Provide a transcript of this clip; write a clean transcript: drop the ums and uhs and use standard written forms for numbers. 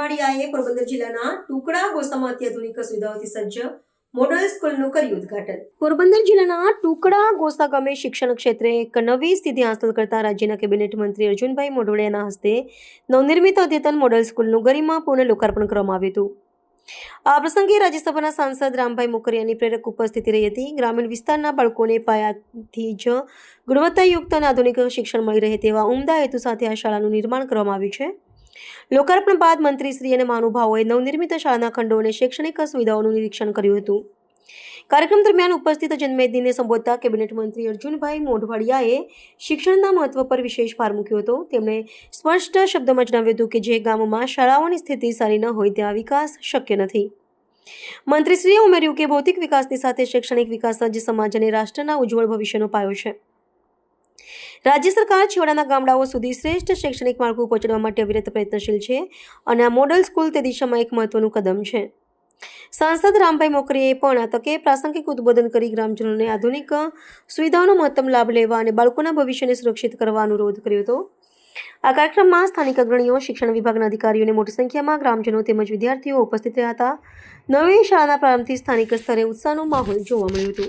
મોઢવાડિયાએ પોરબંદર જિલ્લાના ટુકડા ગોસામાં અત્યાધુનિક સુવિધાઓથી સજ્જ મોડલ સ્કૂલનું કર્યું ઉદ્ઘાટન। પોરબંદર જિલ્લાના ટુકડા ગોસા ગામે શિક્ષણ ક્ષેત્રે એક નવી સિદ્ધિ હાંસલ કરતા રાજ્યના કેબિનેટ મંત્રી અર્જુનભાઈ મોઢવાડિયાના હસ્તે નવનિર્મિત અદ્યતન મોડલ સ્કૂલનું ગરિમાપૂર્ણ લોકાર્પણ કરવામાં આવ્યું હતું। આ પ્રસંગે રાજ્યસભાના સાંસદ રામભાઈ મોકરિયાની પ્રેરક ઉપસ્થિતિ રહી હતી। ગ્રામીણ વિસ્તારના બાળકોને પાયાથી જ ગુણવત્તાયુક્ત અને આધુનિક શિક્ષણ મળી રહે તેવા ઉમદા હેતુ સાથે આ શાળાનું નિર્માણ કરવામાં આવ્યું છે। લોકાર્પણ બાદ મંત્રીશ્રી અને મહાનુભાવોએ નવનિર્મિત શાળાના ખંડો અને શૈક્ષણિક સુવિધાઓનું નિરીક્ષણ કર્યું હતું। કાર્યક્રમ દરમિયાન ઉપસ્થિત જનમેદનીને સંબોધતા કેબિનેટ મંત્રી અર્જુનભાઈ મોઢવાડિયાએ શિક્ષણના મહત્વ પર વિશેષ ભાર મૂક્યો હતો। તેમણે સ્પષ્ટ શબ્દોમાં જણાવ્યું હતું કે જે ગામમાં શાળાઓની સ્થિતિ સારી ન હોય ત્યાં વિકાસ શક્ય નથી। મંત્રીશ્રીએ ઉમેર્યું કે ભૌતિક વિકાસની સાથે શૈક્ષણિક વિકાસ જ સમાજ અને રાષ્ટ્રના ઉજ્જવળ ભવિષ્યનો પાયો છે। રાજ્ય સરકાર છેવાડાના ગામડાઓ સુધી શ્રેષ્ઠ શૈક્ષણિક માળખું પહોંચાડવા માટે અવિરત પ્રયત્નશીલ છે અને આ મોડલ સ્કૂલ તે દિશામાં એક મહત્વનું કદમ છે। સાંસદ રામભાઈ મોકરિયાએ પણ આ તકે પ્રાસંગિક ઉદ્બોધન કરી ગ્રામજનોને આધુનિક સુવિધાઓનો મહત્તમ લાભ લેવા અને બાળકોના ભવિષ્યને સુરક્ષિત કરવા અનુરોધ કર્યો હતો। આ કાર્યક્રમમાં સ્થાનિક અગ્રણીઓ, શિક્ષણ વિભાગના અધિકારીઓ અને મોટી સંખ્યામાં ગ્રામજનો તેમજ વિદ્યાર્થીઓ ઉપસ્થિત રહ્યા હતા। નવી શાળાના પ્રારંભથી સ્થાનિક સ્તરે ઉત્સાહનો માહોલ જોવા મળ્યો હતો।